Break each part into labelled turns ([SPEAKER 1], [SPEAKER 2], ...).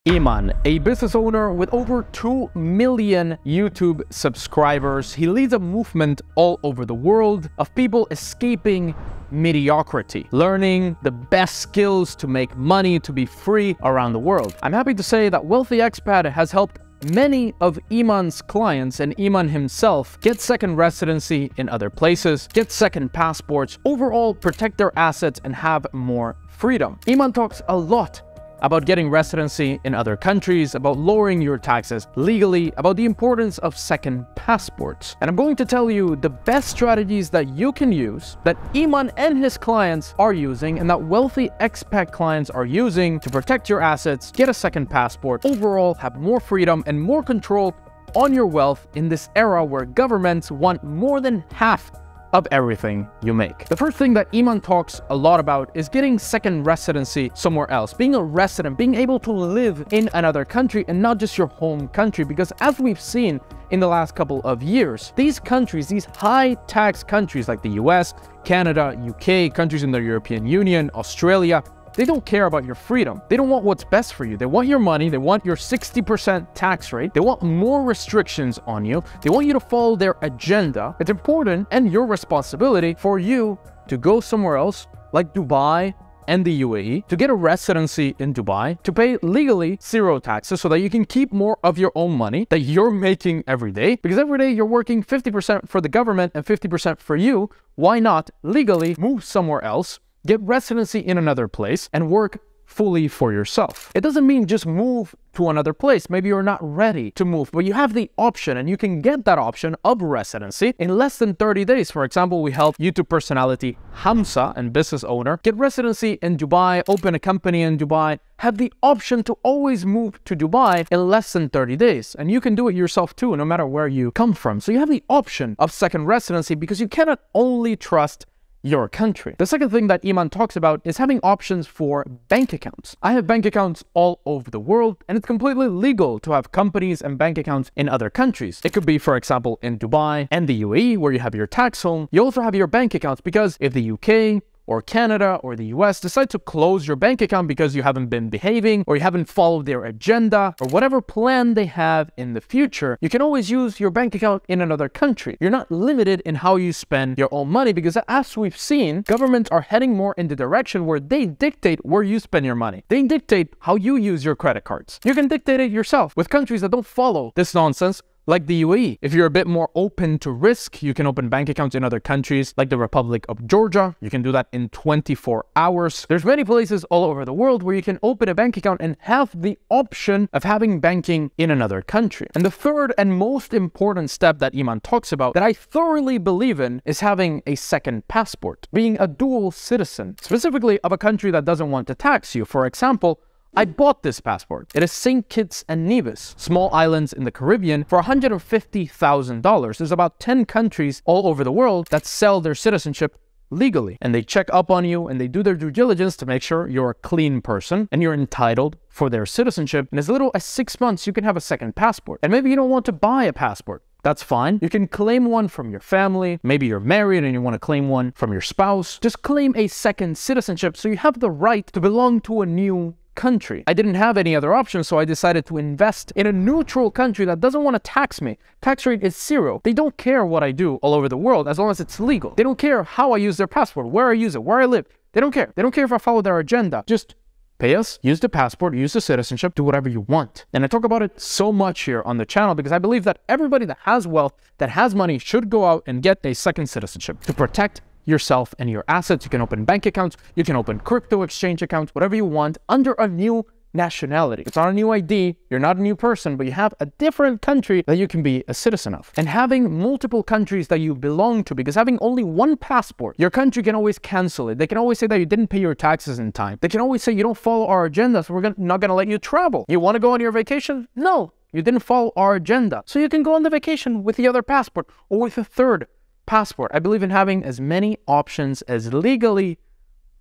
[SPEAKER 1] Iman, a business owner with over 2 million YouTube subscribers. He leads a movement all over the world of people escaping mediocrity, learning the best skills to make money, to be free around the world. I'm happy to say that Wealthy Expat has helped many of Iman's clients and Iman himself get second residency in other places, get second passports, overall protect their assets and have more freedom. Iman talks a lot about getting residency in other countries, about lowering your taxes legally, about the importance of second passports. And I'm going to tell you the best strategies that you can use, that Iman and his clients are using, and that Wealthy Expat clients are using to protect your assets, get a second passport, overall have more freedom and more control on your wealth in this era where governments want more than half of everything you make. The first thing that Iman talks a lot about is getting second residency somewhere else, being a resident, being able to live in another country and not just your home country, because as we've seen in the last couple of years, these countries, these high tax countries like the US, Canada, UK, countries in the European Union, Australia, they don't care about your freedom. They don't want what's best for you. They want your money. They want your 60% tax rate. They want more restrictions on you. They want you to follow their agenda. It's important and your responsibility for you to go somewhere else like Dubai and the UAE, to get a residency in Dubai, to pay legally 0 taxes so that you can keep more of your own money that you're making every day. Because every day you're working 50% for the government and 50% for you. Why not legally move somewhere else, get residency in another place, and work fully for yourself? It doesn't mean just move to another place. Maybe you're not ready to move, but you have the option, and you can get that option of residency in less than 30 days. For example, we helped YouTube personality Hamza and business owner get residency in Dubai, open a company in Dubai, have the option to always move to Dubai in less than 30 days. And you can do it yourself too, no matter where you come from. So you have the option of second residency because you cannot only trust your country. The second thing that Iman talks about is having options for bank accounts. I have bank accounts all over the world, and it's completely legal to have companies and bank accounts in other countries. It could be, for example, in Dubai and the UAE, where you have your tax home. You also have your bank accounts because if the UK or Canada or the US decide to close your bank account because you haven't been behaving or you haven't followed their agenda or whatever plan they have in the future, you can always use your bank account in another country. You're not limited in how you spend your own money because, as we've seen, governments are heading more in the direction where they dictate where you spend your money. They dictate how you use your credit cards. You can dictate it yourself with countries that don't follow this nonsense, like the UAE. If you're a bit more open to risk, you can open bank accounts in other countries like the Republic of Georgia. You can do that in 24 hours. There's many places all over the world where you can open a bank account and have the option of having banking in another country. And the third and most important step that Iman talks about that I thoroughly believe in is having a second passport, being a dual citizen, specifically of a country that doesn't want to tax you. For example, I bought this passport. It is St. Kitts and Nevis, small islands in the Caribbean, for $150,000. There's about 10 countries all over the world that sell their citizenship legally. And they check up on you and they do their due diligence to make sure you're a clean person and you're entitled for their citizenship. In as little as 6 months, you can have a second passport. And maybe you don't want to buy a passport. That's fine. You can claim one from your family. Maybe you're married and you want to claim one from your spouse. Just claim a second citizenship so you have the right to belong to a new country. I didn't have any other option, so I decided to invest in a neutral country that doesn't want to tax me. Tax rate is 0. They don't care what I do all over the world as long as it's legal. They don't care how I use their passport, where I use it, where I live. They don't care. They don't care if I follow their agenda. Just pay us, use the passport, use the citizenship, do whatever you want. And I talk about it so much here on the channel because I believe that everybody that has wealth, that has money, should go out and get a second citizenship to protect yourself and your assets. You can open bank accounts, you can open crypto exchange accounts, whatever you want, under a new nationality. It's not a new ID, you're not a new person, but you have a different country that you can be a citizen of. And having multiple countries that you belong to, because having only one passport, your country can always cancel it. They can always say that you didn't pay your taxes in time. They can always say you don't follow our agenda, so we're not going to let you travel. You want to go on your vacation? No, you didn't follow our agenda. So you can go on the vacation with the other passport or with a third passport. I believe in having as many options as legally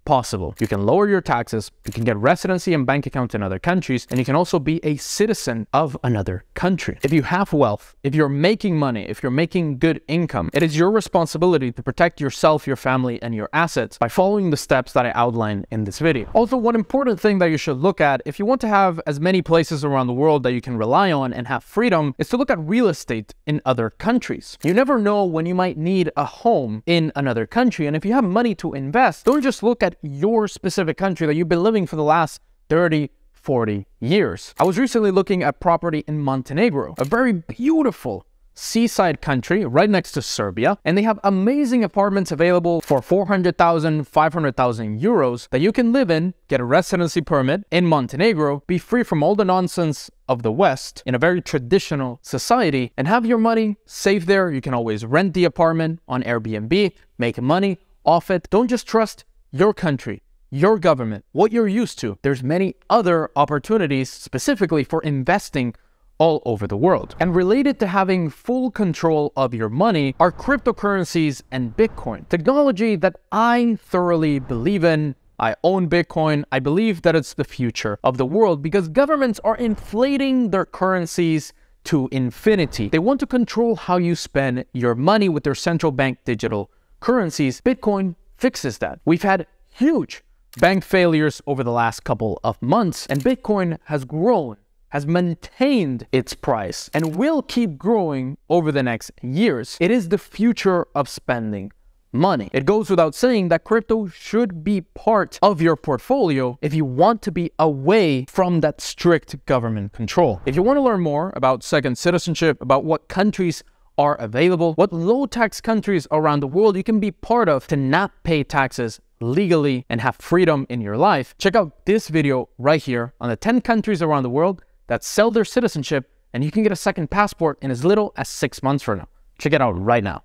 [SPEAKER 1] possible. You can lower your taxes, you can get residency and bank accounts in other countries, and you can also be a citizen of another country. If you have wealth, if you're making money, if you're making good income, it is your responsibility to protect yourself, your family, and your assets by following the steps that I outlined in this video. Also, one important thing that you should look at if you want to have as many places around the world that you can rely on and have freedom is to look at real estate in other countries. You never know when you might need a home in another country, and if you have money to invest, don't just look at your specific country that you've been living for the last 30, 40 years. I was recently looking at property in Montenegro, a very beautiful seaside country right next to Serbia, and they have amazing apartments available for 400,000, 500,000 euros that you can live in, get a residency permit in Montenegro, be free from all the nonsense of the West in a very traditional society, and have your money safe there. You can always rent the apartment on Airbnb, make money off it. Don't just trust your country, your government, what you're used to. There's many other opportunities specifically for investing all over the world. And related to having full control of your money are cryptocurrencies and Bitcoin. Technology that I thoroughly believe in. I own Bitcoin. I believe that it's the future of the world because governments are inflating their currencies to infinity. They want to control how you spend your money with their central bank digital currencies. Bitcoin fixes that. We've had huge bank failures over the last couple of months, and Bitcoin has grown, has maintained its price, and will keep growing over the next years. It is the future of spending money. It goes without saying that crypto should be part of your portfolio if you want to be away from that strict government control. If you want to learn more about second citizenship, about what countries are available, what low-tax countries around the world you can be part of to not pay taxes legally and have freedom in your life, check out this video right here on the 10 countries around the world that sell their citizenship, and you can get a second passport in as little as 6 months from now. Check it out right now.